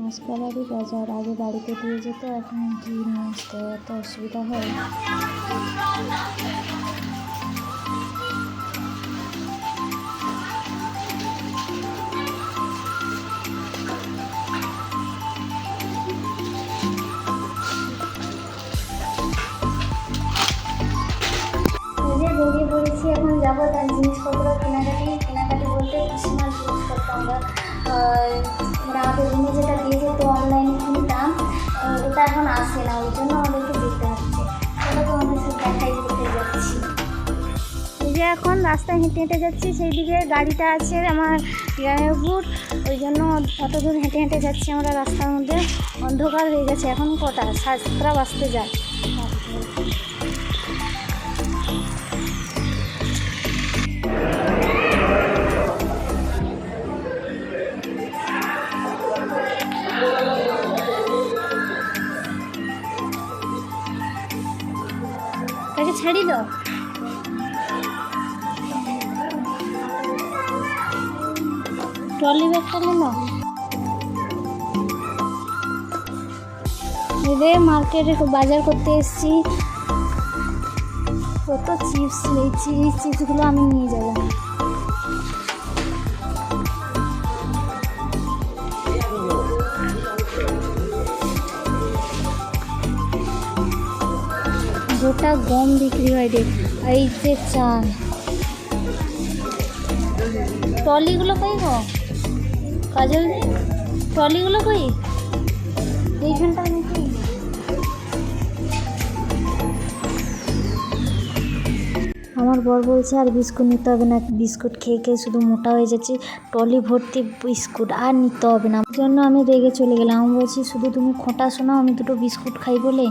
মাসকালারই বাজার, আগে বাড়িতে দিয়ে যেত, এখন কি নিয়ে আসতে হয়, এত অসুবিধা হয়। বেরিয়ে পড়েছি, এখন যাবো তার জিনিসপত্র কেনাকাটি বলতে পিসিমার জিনিসপত্র আমরা আমাদের রুমে যেটা দিয়ে যেত অনলাইনে কিনতাম, ওটা এখন আসে না, ওই জন্য আমাদেরকে যেতে হচ্ছে। ওটা তো আমাদের সাথে দেখাই করতে যাচ্ছি। এই যে এখন রাস্তায় হেঁটে হেঁটে যাচ্ছি, সেই দিকে গাড়িটা আছে আমার ড্রাইভার, ওই জন্য অত দূর হেঁটে হেঁটে যাচ্ছি আমরা রাস্তার মধ্যে। অন্ধকার হয়ে গেছে, এখন কটা 7:30 বাজতে যায়। তাকে ছাড়ি দাও। ট্রলি ব্যাগটা নাও। এদের মার্কেটে বাজার করতে এসেছি, কত চিপস নিয়েছি, এই চিপসগুলো আমি নিয়ে যাব। গোটা গম বিক্রি হয় রে। এই যে চাল, ট্রলিগুলো কই গো কাজল, ট্রলিগুলো কই? এইখানটা নাকি আমার বর বলছে আর বিস্কুট নিতে হবে না, বিস্কুট খেয়ে খেয়ে শুধু মোটা হয়ে যাচ্ছে, ট্রলি ভর্তি বিস্কুট আর নিতে হবে না। ওই জন্য আমি রেগে চলে গেলাম। আমি বলছি শুধু তুমি খোঁটা শোনাও, আমি দুটো বিস্কুট খাই বলে।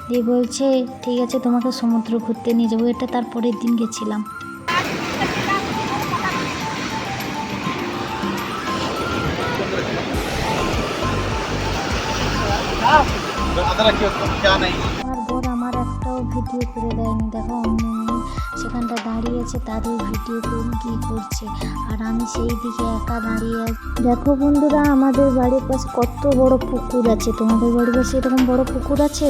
দিয়ে বলছে ঠিক আছে তোমাকে সমুদ্র ঘুরতে নিয়ে যাবো। এটা তার পরের দিন গেছিলাম। আমার বর আমার একটাও ভিডিও করে দেয়নি। দেখো অন্য সেখানটা দাঁড়িয়েছে, তাদের ভিডিও কি করছে, আর আমি সেই দিকে একা দাঁড়িয়ে। দেখো বন্ধুরা, আমাদের বাড়ির পাশে কত বড় পুকুর আছে। তোমাদের বাড়ির পাশে এরকম বড় পুকুর আছে?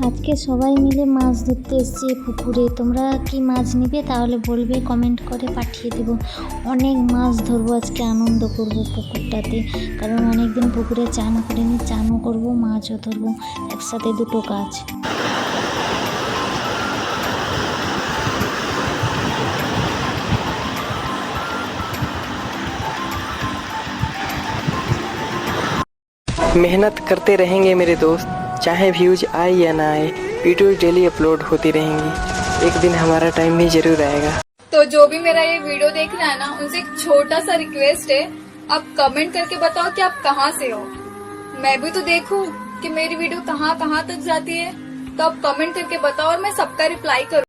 আজকে সবাই মিলে মাছ ধরতে এসেছি পুকুরে। তোমরা কি মাছ নিবে তাহলে বলবে, কমেন্ট করে পাঠিয়ে দেবো। অনেক মাছ ধরবো আজকে, আনন্দ করব পুকুরটাতে, কারণ অনেকদিন পুকুরে চান করিনি, চানও করবো মাছও ধরবো, একসাথে দুটো কাজ। मेहनत करते रहेंगे मेरे दोस्त, चाहे व्यूज आए या ना आए, वीडियो डेली अपलोड होती रहेंगी। एक दिन हमारा टाइम भी जरूर आएगा। तो जो भी मेरा ये वीडियो देख रहा है ना, उनसे एक छोटा सा रिक्वेस्ट है, आप कमेंट करके बताओ कि आप कहाँ से हो। मैं भी तो देखूं कि मेरी वीडियो कहाँ कहाँ तक जाती है। तो आप कमेंट करके बताओ और मैं सबका रिप्लाई करूँ।